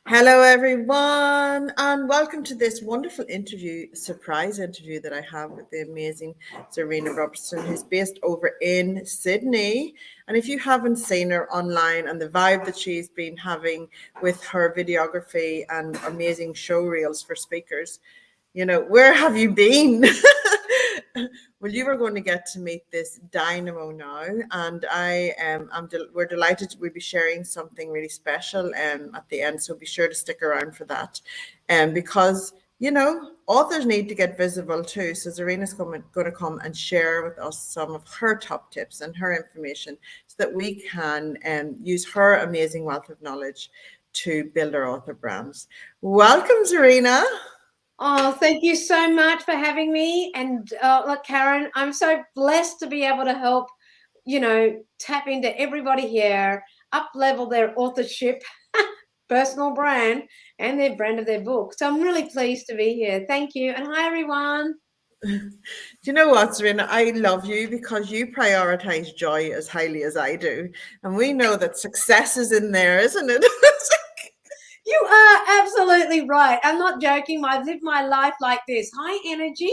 Hello, everyone, and welcome to this wonderful surprise interview that I have with the amazing Zahrina Robertson, who's based over in Sydney. And if you haven't seen her online and the vibe that she's been having with her videography and amazing show reels for speakers, where have you been? Well, you are going to get to meet this dynamo now, and we're delighted we'll be sharing something really special at the end. So be sure to stick around for that, because authors need to get visible too. So Zarina's going to come and share with us some of her top tips and her information, so that we can use her amazing wealth of knowledge to build our author brands. Welcome, Zarina. Oh, thank you so much for having me. And look, Karen, I'm so blessed to be able to help, tap into everybody here, up level their authorship, personal brand, and their brand of their book. So I'm really pleased to be here. Thank you. And hi, everyone. Do you know what, Serena? I love you because you prioritize joy as highly as I do. And we know that success is in there, isn't it? You are absolutely right. I'm not joking. I live my life like this high energy,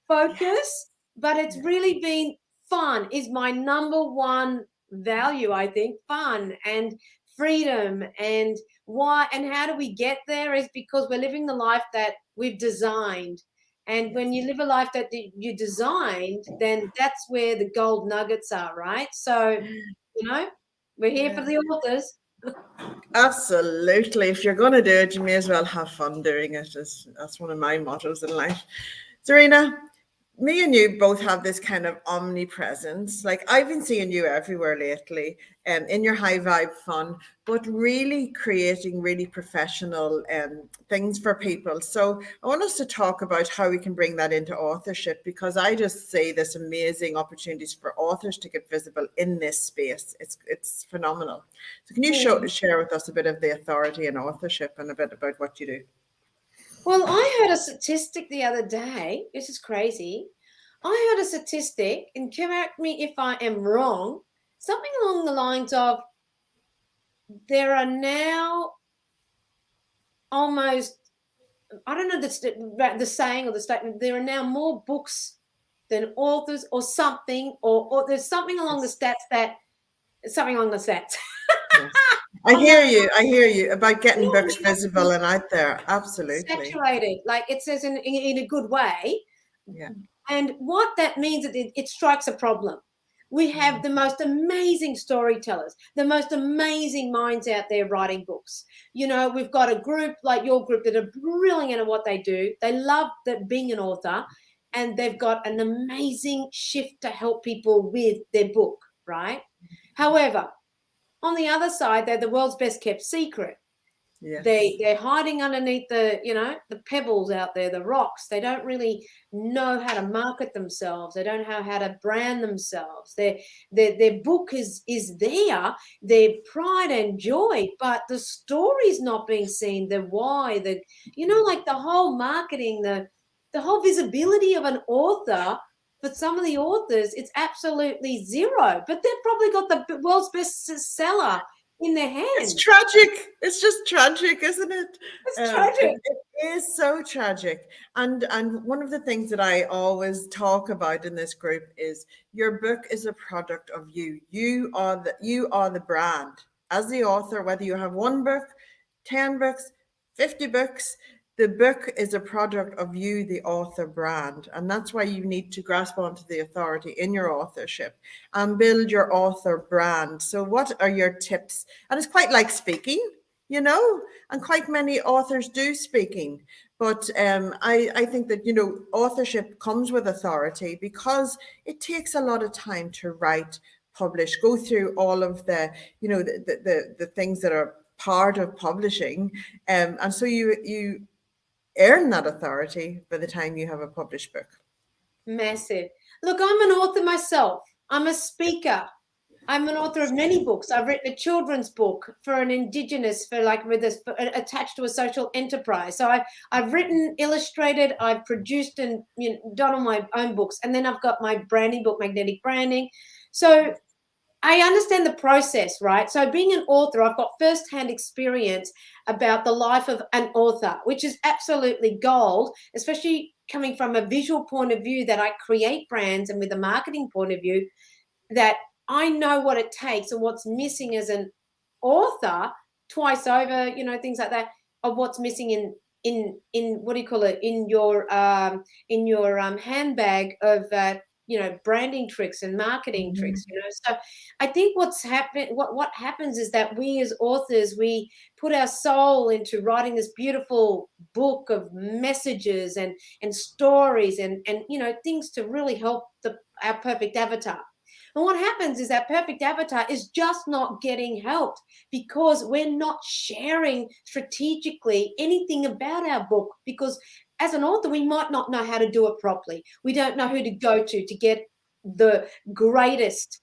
focus, but it's Yeah. really been fun, is my number one value, I think. Fun and freedom. And why and how do we get there is because we're living the life that we've designed. And when you live a life that you designed, then that's where the gold nuggets are, right? So, you know, we're here for Yeah. the authors. Absolutely. If you're going to do it, you may as well have fun doing it. That's one of my mottos in life. Serena, me and you both have this kind of omnipresence. Like I've been seeing you everywhere lately, in your high vibe fun, but really creating really professional things for people. So I want us to talk about how we can bring that into authorship, because I just see this amazing opportunities for authors to get visible in this space. It's phenomenal. So can you share with us a bit of the authority in authorship and a bit about what you do? Well, I heard a statistic the other day. This is crazy. I heard a statistic, and correct me if I am wrong, something along the lines of there are now almost, I don't know the saying or the statement, there are now more books than authors or something, or there's something along the Yes. stats that, something along the stats. Yes. I I'm like, hear you. I hear you about getting books no, visible and out there. Absolutely. saturated, like it says in a good way. Yeah. And what that means is it strikes a problem. We have the most amazing storytellers, the most amazing minds out there writing books. We've got a group like your group that are brilliant at what they do. They love that being an author, and they've got an amazing shift to help people with their book, right? However, on the other side, they're the world's best kept secret. Yes. They're hiding underneath the pebbles out there, the rocks. They don't really know how to market themselves. They don't know how to brand themselves. Their book is there, their pride and joy, but the story's not being seen, the why, like the whole marketing, the whole visibility of an author. For some of the authors, it's absolutely zero, but they've probably got the world's best seller in their It's hands. tragic. It's just tragic, isn't it? It's tragic. It is so tragic. And one of the things that I always talk about in this group is your book is a product of you. You are the brand. As the author, whether you have one book, 10 books, 50 books, the book is a product of you, the author brand. And that's why you need to grasp onto the authority in your authorship and build your author brand. So, what are your tips? And it's quite like speaking, and quite many authors do speaking. But I think that, authorship comes with authority because it takes a lot of time to write, publish, go through all of the things that are part of publishing. And so you earn that authority by the time you have a published book. Massive. Look, I'm an author myself. I'm a speaker. I'm an author of many books. I've written a children's book for an Indigenous, for like with this attached to a social enterprise. So I've written, illustrated, I've produced, and done all my own books, and then I've got my branding book, Magnetic Branding. So I understand the process, right? So being an author, I've got first-hand experience about the life of an author, which is absolutely gold, especially coming from a visual point of view that I create brands and with a marketing point of view that I know what it takes and what's missing as an author twice over, things like that, of what's missing in what do you call it, in your handbag of branding tricks and marketing tricks. Mhm. So I think what happens is that we as authors, we put our soul into writing this beautiful book of messages and stories and things to really help our perfect avatar. And what happens is that perfect avatar is just not getting helped because we're not sharing strategically anything about our book. Because as an author, we might not know how to do it properly. We don't know who to go to get the greatest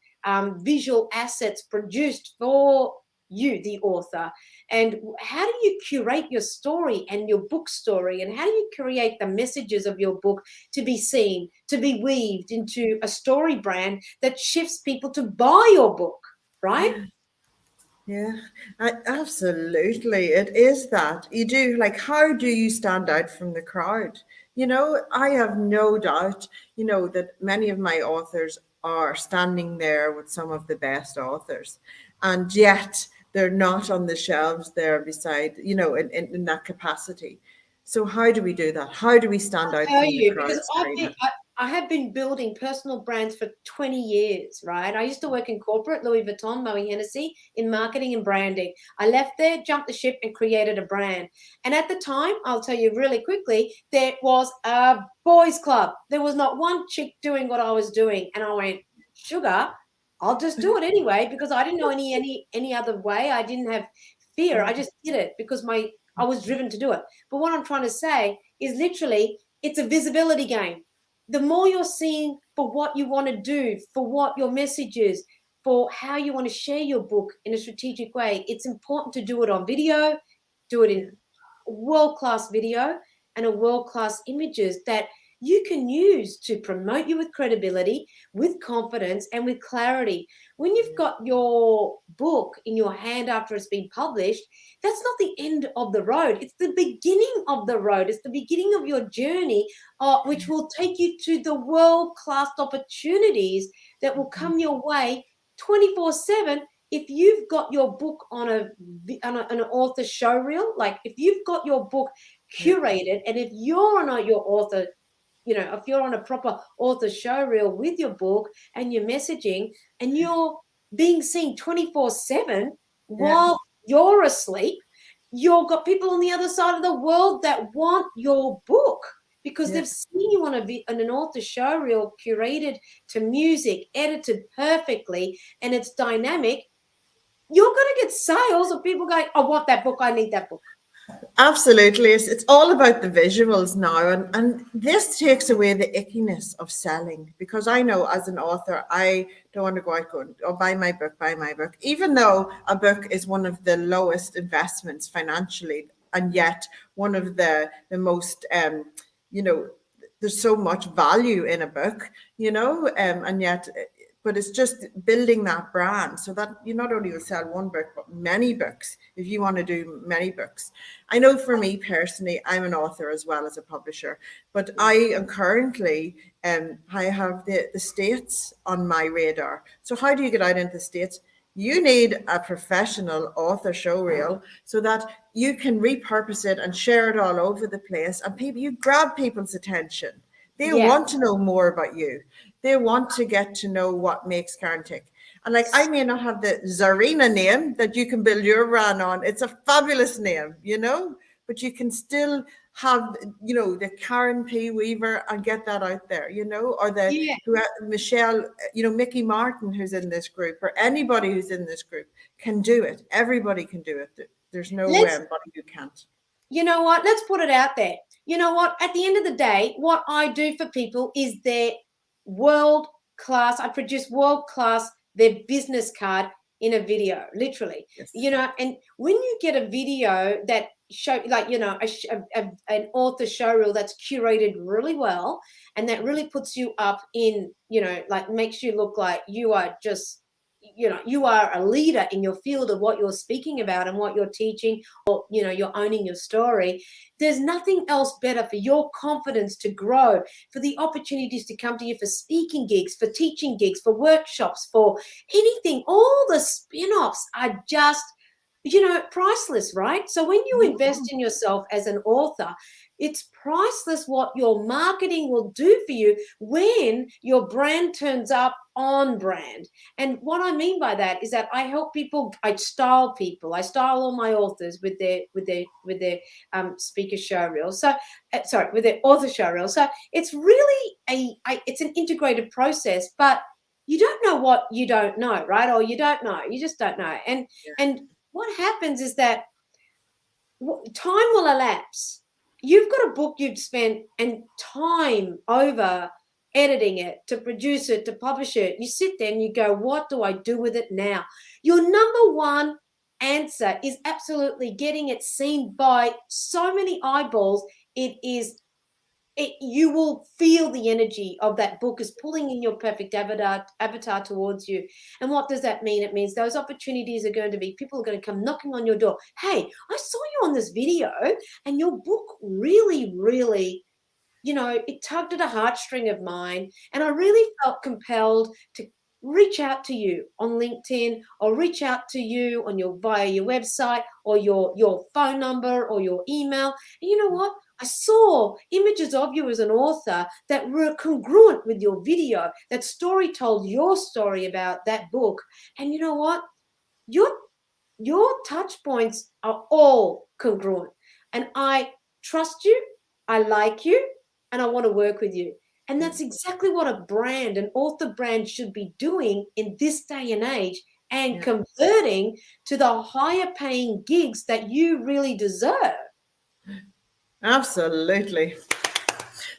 visual assets produced for you, the author. And how do you curate your story and your book story? And how do you create the messages of your book to be seen, to be weaved into a story brand that shifts people to buy your book, right? Yeah, absolutely. It is that. You do, like, how do you stand out from the crowd? I have no doubt, that many of my authors are standing there with some of the best authors, and yet they're not on the shelves there beside, in that capacity. So, how do we do that? How do we stand out Tell from the you crowd, because Zahrina? I have been building personal brands for 20 years, right? I used to work in corporate, Louis Vuitton, Moe Hennessy, in marketing and branding. I left there, jumped the ship, and created a brand. And at the time, I'll tell you really quickly, there was a boys' club. There was not one chick doing what I was doing, and I went, sugar, I'll just do it anyway because I didn't know any other way. I didn't have fear. I just did it because I was driven to do it. But what I'm trying to say is literally it's a visibility game. The more you're seen for what you want to do, for what your message is, for how you want to share your book in a strategic way, it's important to do it on video, do it in world-class video and a world-class images that you can use to promote you with credibility, with confidence, and with clarity. When you've got your book in your hand after it's been published, that's not the end of the road. It's the beginning of the road. It's the beginning of your journey, which will take you to the world-class opportunities that will come your way 24/7 if you've got your book on an author showreel. Like if you've got your book Yeah, curated, and if you're on your author, if you're on a proper author showreel with your book and your messaging, and you're being seen 24/7 yeah, while you're asleep, you've got people on the other side of the world that want your book because yeah. they've seen you on an author showreel curated to music, edited perfectly, and it's dynamic. You're going to get sales of people going, I want that book, I need that book. Absolutely. It's all about the visuals now. And this takes away the ickiness of selling because I know as an author, I don't want to go out going, oh, buy my book, even though a book is one of the lowest investments financially. And yet one of the most, you know, there's so much value in a book, and yet but it's just building that brand so that you not only will sell one book but many books if you want to do many books. I know for me personally, I'm an author as well as a publisher, but I am currently I have the States on my radar. So how do you get out into the States? You need a professional author showreel so that you can repurpose it and share it all over the place, and people, you grab people's attention. They Yeah. want to know more about you. They want to get to know what makes Karen tick. And like, I may not have the Zahrina name that you can build your brand on. It's a fabulous name, but you can still have, the Karen P. Weaver and get that out there, or the Yeah. who Michelle, Mickey Martin, who's in this group, or anybody who's in this group can do it. Everybody can do it. There's no Let's body who can't. You know what? Let's put it out there. You know what? At the end of the day, what I do for people is their world class. I produce world class, their business card in a video, literally. Yes. And when you get a video that show, like, an author showreel that's curated really well, and that really puts you up in, like makes you look like you are just you are a leader in your field of what you're speaking about and what you're teaching, or you're owning your story. There's nothing else better for your confidence to grow, for the opportunities to come to you, for speaking gigs, for teaching gigs, for workshops, for anything. All the spin-offs are just priceless, right? So when you invest in yourself as an author, it's priceless what your marketing will do for you when your brand turns up on brand. And what I mean by that is that I help people, I style people, I style all my authors with their speaker show reel. So sorry, with their author show reel. So it's really it's an integrated process, but you don't know what you don't know, right? Or you don't know, you just don't know. And what happens is that time will elapse. You've got a book you've spent and time over editing it, to produce it, to publish it. You sit there and you go, what do I do with it now? Your number one answer is absolutely getting it seen by so many eyeballs. You will feel the energy of that book is pulling in your perfect avatar towards you. And what does that mean? It means those opportunities are going to be, people are going to come knocking on your door. Hey, I saw you on this video and your book really, really, it tugged at a heartstring of mine. And I really felt compelled to reach out to you on LinkedIn, or reach out to you on via your website, or your phone number, or your email. And you know what? I saw images of you as an author that were congruent with your video. That story told your story about that book. And you know what? Your touch points are all congruent. And I trust you, I like you, and I want to work with you. And that's exactly what a brand, an author brand, should be doing in this day and age, and converting to the higher paying gigs that you really deserve. Absolutely.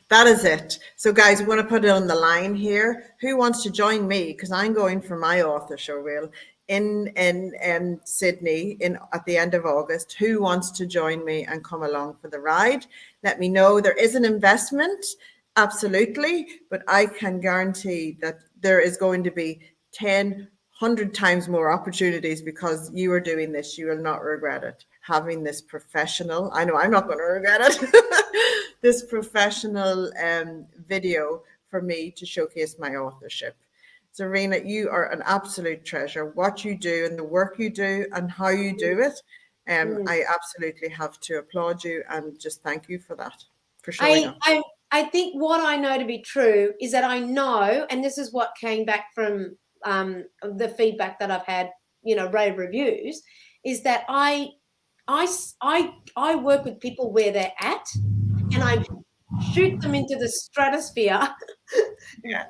That is it. So, guys, we want to put it on the line here. Who wants to join me? Because I'm going for my author show reel in Sydney at the end of August. Who wants to join me and come along for the ride? Let me know. There is an investment, absolutely, but I can guarantee that there is going to be 100 times more opportunities, because you are doing this. You will not regret it. Having this professional, I know I'm not going to regret it, this professional video for me to showcase my authorship. Zahrina, you are an absolute treasure. What you do and the work you do and how you do it, I absolutely have to applaud you and just thank you for that, for showing up. I think what I know to be true is that I know, and this is what came back from the feedback that I've had, rave reviews, is that I work with people where they're at, and I shoot them into the stratosphere,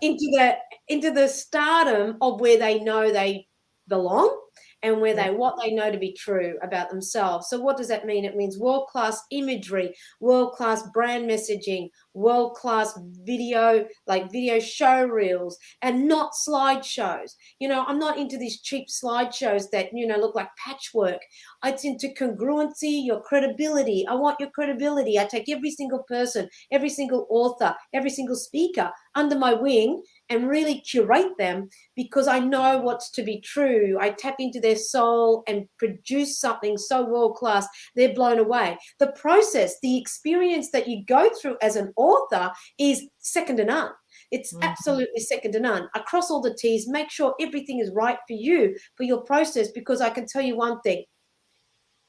into the stardom of where they know they belong, and what they know to be true about themselves. So what does that mean? It means world-class imagery, world-class brand messaging, world-class video, like video show reels, and not slideshows. I'm not into these cheap slideshows that, look like patchwork. It's into congruency, your credibility. I want your credibility. I take every single person, every single author, every single speaker under my wing and really curate them, because I know what's to be true. I tap into their soul and produce something so world-class, they're blown away. The process, the experience that you go through as an author is second to none. It's absolutely second to none. I cross all the T's, make sure everything is right for you, for your process, because I can tell you one thing.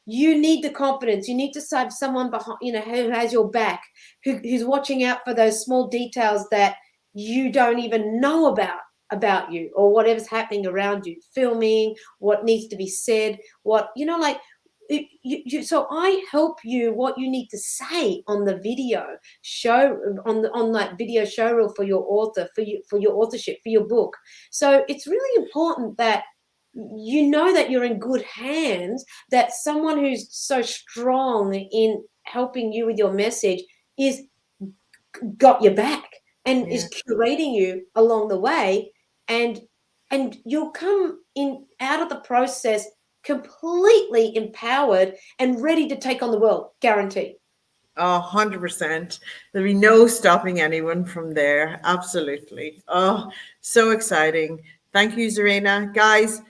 You need the confidence. You need to have someone behind, who has your back, who's watching out for those small details that you don't even know about you, or whatever's happening around you, filming, what needs to be said, so I help you what you need to say on the video show, on that video show reel for your author, for your authorship, for your book. So it's really important that you know that you're in good hands, that someone who's so strong in helping you with your message is got your back and is curating you along the way, and you'll come in out of the process completely empowered and ready to take on the world, guaranteed. 100%. There'll be no stopping anyone from there. Absolutely. Oh, so exciting. Thank you, Zahrina. Guys,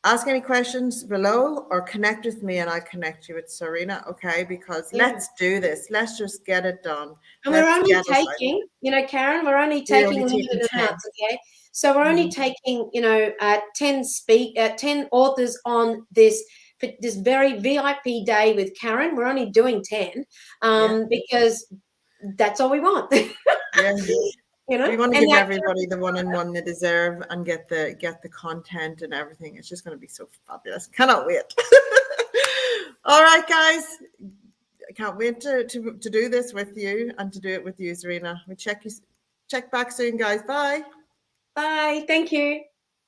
ask any questions below or connect with me and I'll connect you with Zahrina, okay? Because Yeah. let's do this. Let's just get it done. And we're Let's only get us out. taking, Karen, we're only We're taking only taking limited 10. amounts, okay? So we're only Mhm. taking, 10 authors on this very VIP day with Karen. We're only doing 10 Yeah. because that's all we want. Yeah. We want to And give that everybody the one-on-one they deserve and get the content and everything. It's just going to be so fabulous. Cannot wait. All right, guys. I can't wait to do this with you and to do it with you, Zahrina. We check back soon, guys. Bye. Bye. Thank you.